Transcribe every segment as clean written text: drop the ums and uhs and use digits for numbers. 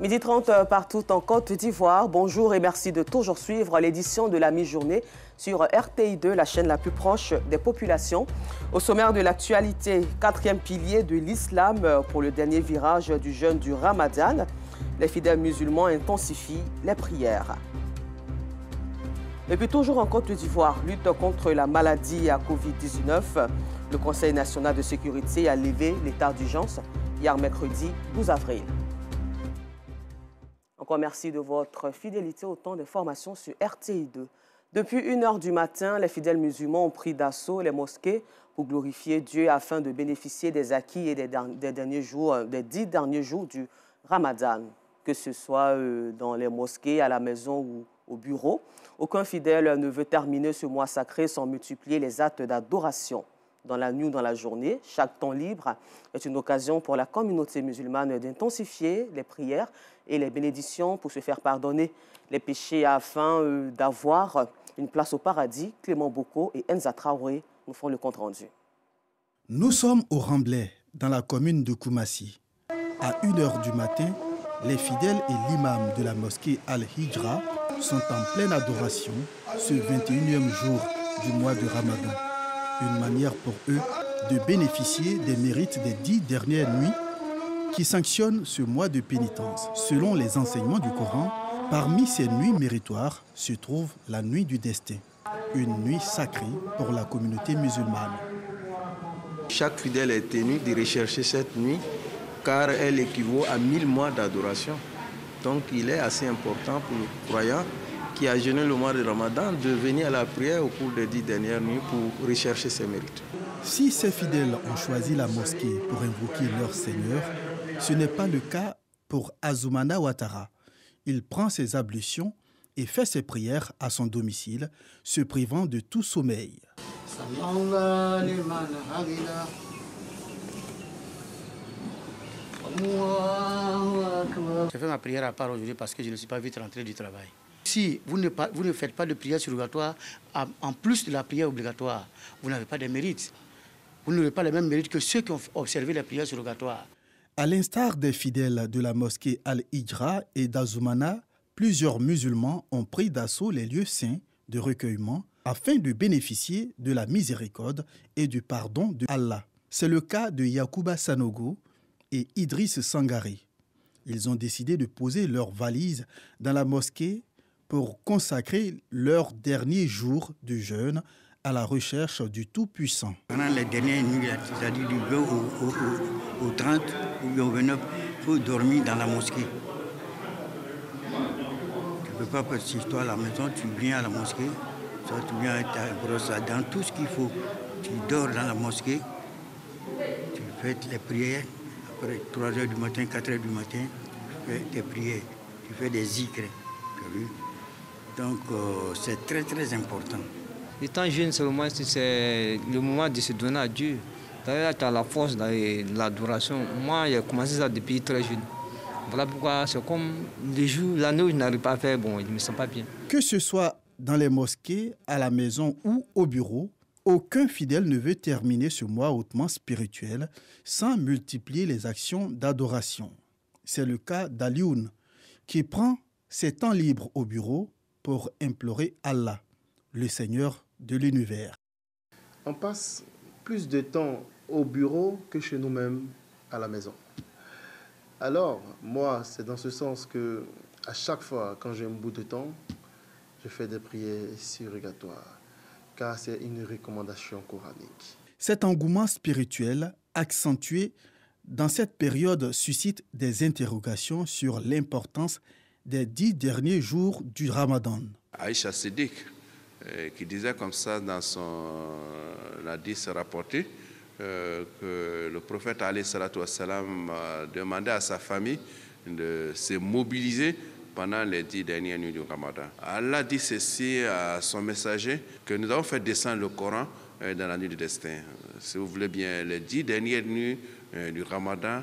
Midi 30 partout en Côte d'Ivoire. Bonjour et merci de toujours suivre l'édition de la mi-journée sur RTI2, la chaîne la plus proche des populations. Au sommaire de l'actualité, 4e pilier de l'islam pour le dernier virage du jeûne du Ramadan. Les fidèles musulmans intensifient les prières. Et puis toujours en Côte d'Ivoire, lutte contre la maladie à Covid-19. Le Conseil national de sécurité a levé l'état d'urgence hier mercredi 12 avril. Encore merci de votre fidélité au temps d'information sur RTI2. Depuis 1h du matin, les fidèles musulmans ont pris d'assaut les mosquées pour glorifier Dieu afin de bénéficier des acquis et des 10 derniers jours du Ramadan, que ce soit dans les mosquées, à la maison ou au bureau. Aucun fidèle ne veut terminer ce mois sacré sans multiplier les actes d'adoration. Dans la nuit ou dans la journée, chaque temps libre est une occasion pour la communauté musulmane d'intensifier les prières et les bénédictions pour se faire pardonner les péchés afin d'avoir une place au paradis. Clément Boko et Enza Traoré nous font le compte-rendu. Nous sommes au Remblai, dans la commune de Koumassi. À 1h du matin, les fidèles et l'imam de la mosquée Al-Hijra sont en pleine adoration ce 21e jour du mois de Ramadan. Une manière pour eux de bénéficier des mérites des 10 dernières nuits qui sanctionnent ce mois de pénitence. Selon les enseignements du Coran, parmi ces nuits méritoires se trouve la nuit du destin, une nuit sacrée pour la communauté musulmane. Chaque fidèle est tenu de rechercher cette nuit car elle équivaut à 1000 mois d'adoration. Donc il est assez important pour le croyant qui a jeûné le mois de Ramadan de venir à la prière au cours des 10 dernières nuits pour rechercher ses mérites. Si ces fidèles ont choisi la mosquée pour invoquer leur Seigneur, ce n'est pas le cas pour Azoumana Ouattara. Il prend ses ablutions et fait ses prières à son domicile, se privant de tout sommeil. Je fais ma prière à part aujourd'hui parce que je ne suis pas vite rentré du travail. Si vous ne faites pas de prière surrogatoire, en plus de la prière obligatoire, vous n'avez pas de mérite. Vous n'aurez pas les mêmes mérites que ceux qui ont observé la prière surrogatoire. À l'instar des fidèles de la mosquée Al-Hijra et d'Azoumana, plusieurs musulmans ont pris d'assaut les lieux saints de recueillement afin de bénéficier de la miséricorde et du pardon de Allah. C'est le cas de Yacouba Sanogo et Idriss Sangaré. Ils ont décidé de poser leurs valises dans la mosquée pour consacrer leur dernier jour de jeûne à la recherche du Tout-Puissant. Pendant les dernières nuits, c'est-à-dire du 20 au 30 ou au 29, il faut dormir dans la mosquée. Tu ne peux pas passer toi à la maison, tu viens à la mosquée, soit tu viens avec ta brosse dans tout ce qu'il faut. Tu dors dans la mosquée, tu fais les prières, après 3h du matin, 4h du matin, tu fais tes prières, tu fais des zikrs. Tu as vu? Donc c'est très très important. Le temps jeune, c'est le moment de se donner à Dieu. D'ailleurs, tu as la force de l'adoration. Moi, j'ai commencé ça depuis très jeune. Voilà pourquoi c'est comme les jours, l'année où je n'arrive pas à faire, bon, je ne me sens pas bien. Que ce soit dans les mosquées, à la maison ou au bureau, aucun fidèle ne veut terminer ce mois hautement spirituel sans multiplier les actions d'adoration. C'est le cas d'Alioun, qui prend ses temps libres au bureau pour implorer Allah, le Seigneur de l'univers. On passe plus de temps au bureau que chez nous-mêmes à la maison. Alors, moi, c'est dans ce sens que, à chaque fois, quand j'ai un bout de temps, je fais des prières surrogatoires, car c'est une recommandation coranique. Cet engouement spirituel accentué dans cette période suscite des interrogations sur l'importance des 10 derniers jours du Ramadan. Aïcha Siddiq, qui disait comme ça dans son hadith rapporté, que le prophète alayhi salatu wassalam demandait à sa famille de se mobiliser pendant les 10 dernières nuits du Ramadan. Allah dit ceci à son messager, que nous avons fait descendre le Coran dans la nuit du destin. Si vous voulez bien, les 10 dernières nuits du Ramadan,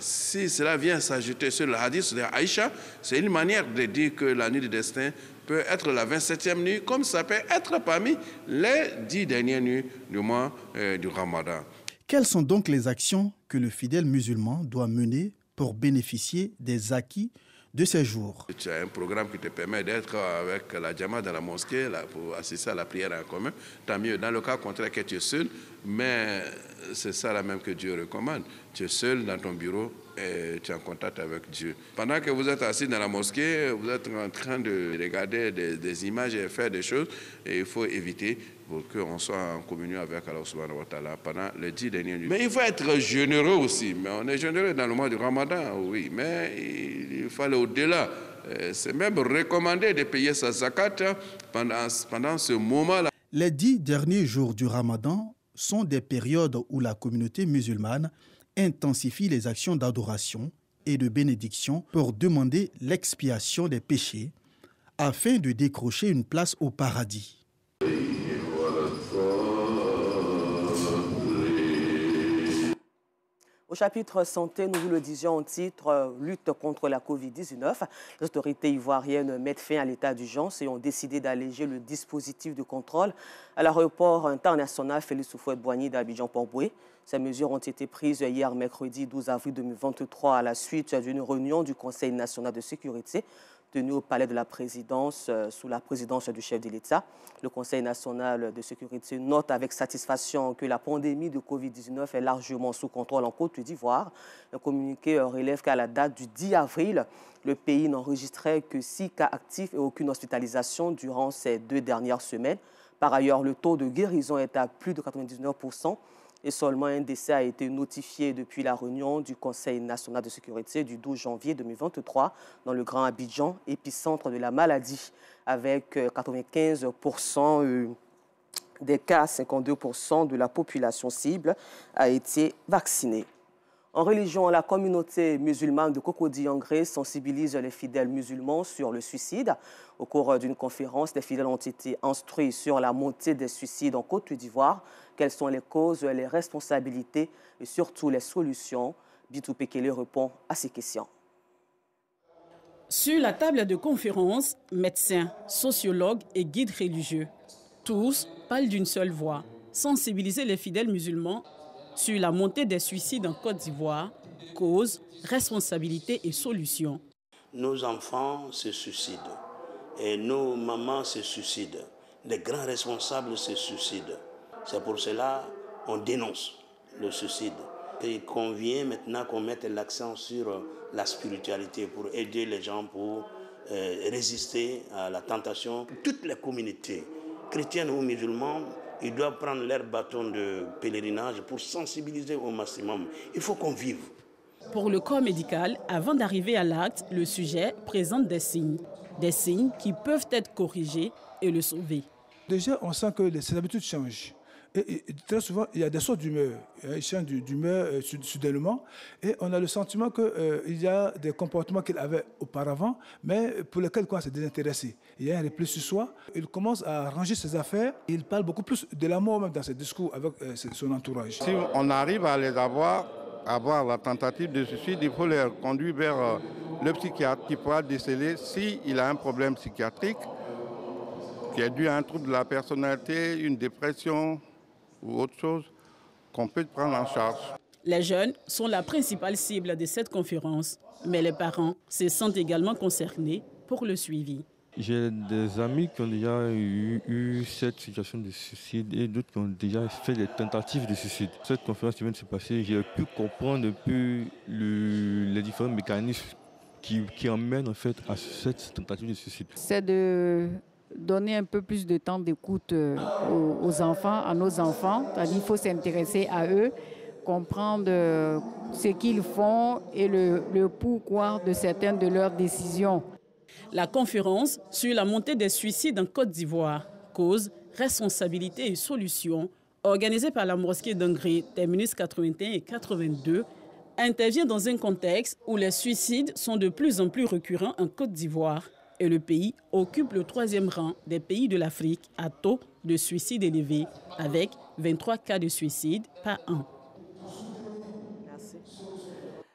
si cela vient s'ajouter sur le hadith de Aïcha, c'est une manière de dire que la nuit du destin peut être la 27e nuit, comme ça peut être parmi les 10 dernières nuits du mois du Ramadan. Quelles sont donc les actions que le fidèle musulman doit mener pour bénéficier des acquis de ces jours. Tu as un programme qui te permet d'être avec la djama dans la mosquée pour assister à la prière en commun. Tant mieux. Dans le cas contraire que tu es seul, mais c'est ça là même que Dieu recommande. Tu es seul dans ton bureau et tu es en contact avec Dieu. Pendant que vous êtes assis dans la mosquée, vous êtes en train de regarder des images et faire des choses. Et il faut éviter pour qu'on soit en communion avec Allah subhanahu wa ta'ala pendant les 10 derniers jours. Mais il faut être généreux aussi. Mais on est généreux dans le mois du Ramadan, oui. Mais il faut aller au-delà. C'est même recommandé de payer sa zakat pendant ce moment-là. Les 10 derniers jours du Ramadan sont des périodes où la communauté musulmane intensifie les actions d'adoration et de bénédiction pour demander l'expiation des péchés afin de décrocher une place au paradis. Au chapitre santé, nous vous le disions en titre, lutte contre la Covid-19. Les autorités ivoiriennes mettent fin à l'état d'urgence et ont décidé d'alléger le dispositif de contrôle à l'aéroport international Félix Houphouët-Boigny d'Abidjan-Port-Boué. Ces mesures ont été prises hier mercredi 12 avril 2023 à la suite d'une réunion du Conseil national de sécurité tenue au palais de la présidence sous la présidence du chef de l'État. Le Conseil national de sécurité note avec satisfaction que la pandémie de Covid-19 est largement sous contrôle en Côte d'Ivoire. Un communiqué relève qu'à la date du 10 avril, le pays n'enregistrait que 6 cas actifs et aucune hospitalisation durant ces 2 dernières semaines. Par ailleurs, le taux de guérison est à plus de 99%. Et seulement un décès a été notifié depuis la réunion du Conseil national de sécurité du 12 janvier 2023 dans le Grand Abidjan, épicentre de la maladie, avec 95% des cas, 52% de la population cible a été vaccinée. En religion, la communauté musulmane de Cocody-Yangré sensibilise les fidèles musulmans sur le suicide. Au cours d'une conférence, les fidèles ont été instruits sur la montée des suicides en Côte d'Ivoire. Quelles sont les causes, les responsabilités et surtout les solutions? Bitou Pekele répond à ces questions. Sur la table de conférence, médecins, sociologues et guides religieux, tous parlent d'une seule voix, sensibiliser les fidèles musulmans sur la montée des suicides en Côte d'Ivoire, causes, responsabilités et solutions. Nos enfants se suicident et nos mamans se suicident. Les grands responsables se suicident. C'est pour cela qu'on dénonce le suicide. Et il convient maintenant qu'on mette l'accent sur la spiritualité pour aider les gens pour résister à la tentation. Toutes les communautés, chrétiennes ou musulmanes, ils doivent prendre leur bâton de pèlerinage pour sensibiliser au maximum. Il faut qu'on vive. Pour le corps médical, avant d'arriver à l'acte, le sujet présente des signes qui peuvent être corrigés et le sauver. Déjà, on sent que ses habitudes changent. Et très souvent, il y a des sauts d'humeur. Il change d'humeur soudainement. Et on a le sentiment qu'il y a des comportements qu'il avait auparavant, mais pour lesquels il commence à se désintéresser. Il y a un repli sur soi. Il commence à ranger ses affaires. Il parle beaucoup plus de la mort même dans ses discours avec son entourage. Si on arrive à les avoir la tentative de suicide, il faut les conduire vers le psychiatre qui pourra déceler s'il a un problème psychiatrique qui est dû à un trouble de la personnalité, une dépression ou autre chose qu'on peut prendre en charge. Les jeunes sont la principale cible de cette conférence, mais les parents se sentent également concernés pour le suivi. J'ai des amis qui ont déjà eu cette situation de suicide et d'autres qui ont déjà fait des tentatives de suicide. Cette conférence qui vient de se passer, j'ai pu comprendre un peu les différents mécanismes qui emmènent en fait à cette tentative de suicide. C'est de donner un peu plus de temps d'écoute aux enfants, à nos enfants. C'est-à-dire qu'il faut s'intéresser à eux, comprendre ce qu'ils font et le pourquoi de certaines de leurs décisions. La conférence sur la montée des suicides en Côte d'Ivoire, cause, responsabilité et solutions, organisée par la mosquée d'Yangré, terminus 81 et 82, intervient dans un contexte où les suicides sont de plus en plus récurrents en Côte d'Ivoire. Et le pays occupe le 3e rang des pays de l'Afrique à taux de suicide élevé, avec 23 cas de suicide par an. Merci.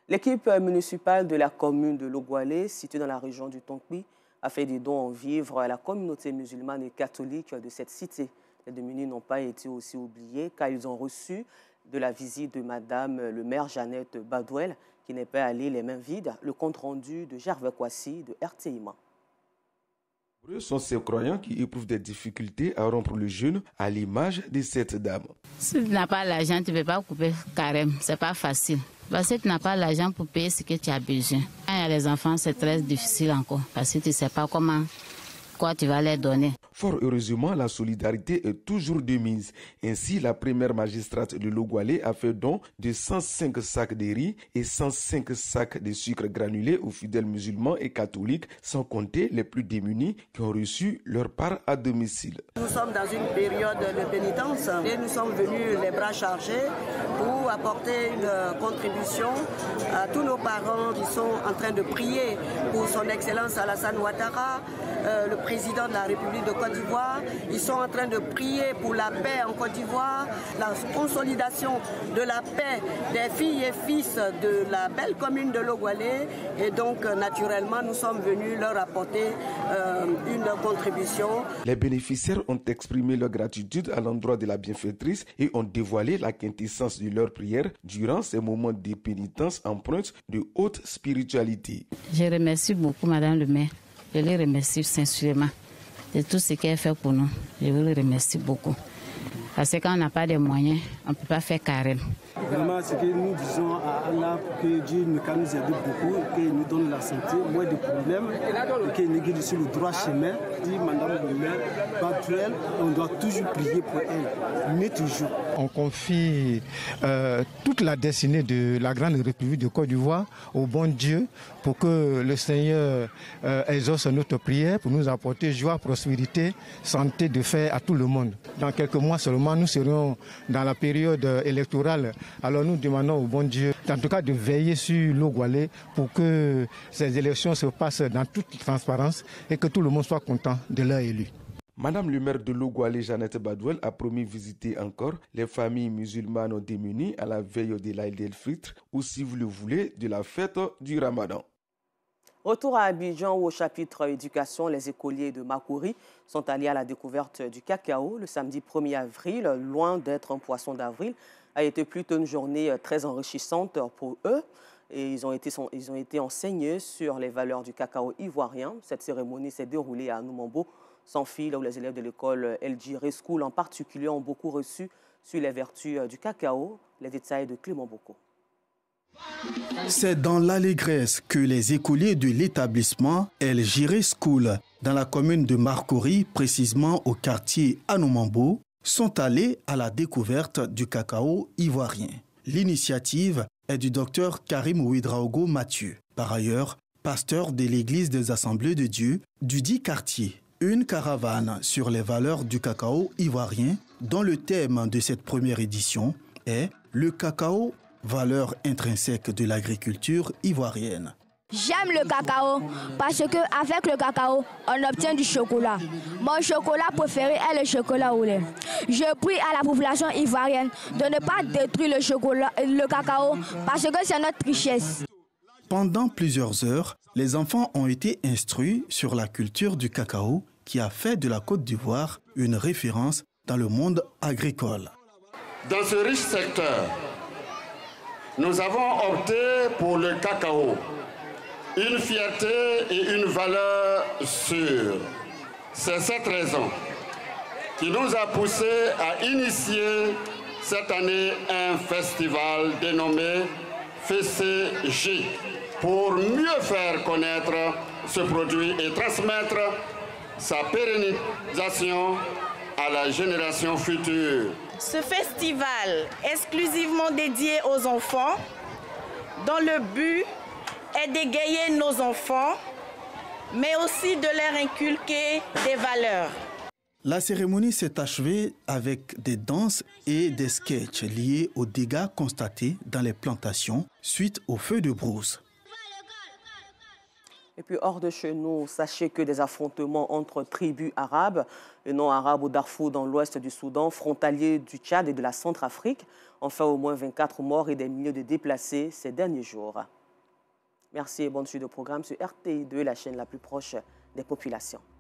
L'équipe municipale de la commune de Logoualé, située dans la région du Tonkpi, a fait des dons en vivres à la communauté musulmane et catholique de cette cité. Les démunis n'ont pas été aussi oubliés car ils ont reçu de la visite de Madame le maire Jeannette Badouel, qui n'est pas allé les mains vides. Le compte-rendu de Gervais Kwasi de RTIMA. Ce sont ces croyants qui éprouvent des difficultés à rompre le jeûne, à l'image de cette dame. Si tu n'as pas l'argent, tu ne peux pas couper carême. Ce n'est pas facile. Parce que tu n'as pas l'argent pour payer ce que tu as besoin. Quand il y a les enfants, c'est très difficile encore. Parce que tu ne sais pas quoi tu vas leur donner. Fort heureusement, la solidarité est toujours de mise. Ainsi, la première magistrate de Logoualé a fait don de 105 sacs de riz et 105 sacs de sucre granulé aux fidèles musulmans et catholiques, sans compter les plus démunis qui ont reçu leur part à domicile. Nous sommes dans une période de pénitence et nous sommes venus les bras chargés pour apporter une contribution à tous nos parents qui sont en train de prier pour son Excellence Alassane Ouattara, le président de la République de Côte d'Ivoire. Ils sont en train de prier pour la paix en Côte d'Ivoire, la consolidation de la paix des filles et fils de la belle commune de Logoualé. Et donc, naturellement, nous sommes venus leur apporter une contribution. Les bénéficiaires ont exprimé leur gratitude à l'endroit de la bienfaitrice et ont dévoilé la quintessence de leur prière durant ces moments de pénitence empreintes de haute spiritualité. Je remercie beaucoup Madame le maire. Je les remercie sincèrement de tout ce qu'elle fait pour nous. Je vous le remercie beaucoup. Parce que quand on n'a pas de moyens, on ne peut pas faire carême. Vraiment, ce que nous disons à Allah, que Dieu nous aide beaucoup, qu'il nous donne la santé, moins de problèmes, et qu'il nous guide sur le droit chemin. Dit Madame le maire, Batuel, on doit toujours prier pour elle, mais toujours. On confie toute la destinée de la Grande République de Côte d'Ivoire au bon Dieu pour que le Seigneur exauce notre prière, pour nous apporter joie, prospérité, santé de fer à tout le monde. Dans quelques mois seulement, nous serons dans la période électorale. Alors nous demandons au bon Dieu, en tout cas, de veiller sur Logoualé pour que ces élections se passent dans toute transparence et que tout le monde soit content de leur élu. Madame le maire de Logoualé, Jeannette Badouel, a promis visiter encore les familles musulmanes démunies à la veille de l'Aïd el-Fitr ou, si vous le voulez, de la fête du Ramadan. Retour à Abidjan où au chapitre éducation, les écoliers de Makuri sont allés à la découverte du cacao le samedi 1er avril. Loin d'être un poisson d'avril, a été plutôt une journée très enrichissante pour eux. Et ils ont été enseignés sur les valeurs du cacao ivoirien. Cette cérémonie s'est déroulée à Anoumambo, sans fil, où les élèves de l'école LG School en particulier ont beaucoup reçu sur les vertus du cacao. Les détails de Clément Boko. C'est dans l'allégresse que les écoliers de l'établissement El Giré School, dans la commune de Marcory, précisément au quartier Anoumambo, sont allés à la découverte du cacao ivoirien. L'initiative est du docteur Karim Ouidraogo Mathieu, par ailleurs pasteur de l'église des Assemblées de Dieu du dit quartier. Une caravane sur les valeurs du cacao ivoirien, dont le thème de cette première édition est le cacao, valeur intrinsèque de l'agriculture ivoirienne. J'aime le cacao parce qu'avec le cacao, on obtient du chocolat. Mon chocolat préféré est le chocolat au lait. Je prie à la population ivoirienne de ne pas détruire le cacao parce que c'est notre richesse. Pendant plusieurs heures, les enfants ont été instruits sur la culture du cacao qui a fait de la Côte d'Ivoire une référence dans le monde agricole. Dans ce riche secteur, nous avons opté pour le cacao, une fierté et une valeur sûre. C'est cette raison qui nous a poussé à initier cette année un festival dénommé FCG pour mieux faire connaître ce produit et transmettre sa pérennisation à la génération future. Ce festival exclusivement dédié aux enfants, dont le but est d'égayer nos enfants, mais aussi de leur inculquer des valeurs. La cérémonie s'est achevée avec des danses et des sketchs liés aux dégâts constatés dans les plantations suite aux feux de brousse. Et puis hors de chez nous, sachez que des affrontements entre tribus arabes et non arabes au Darfour dans l'ouest du Soudan, frontalier du Tchad et de la Centrafrique, ont fait au moins 24 morts et des milliers de déplacés ces derniers jours. Merci et bonne suite de programme sur RTI2, la chaîne la plus proche des populations.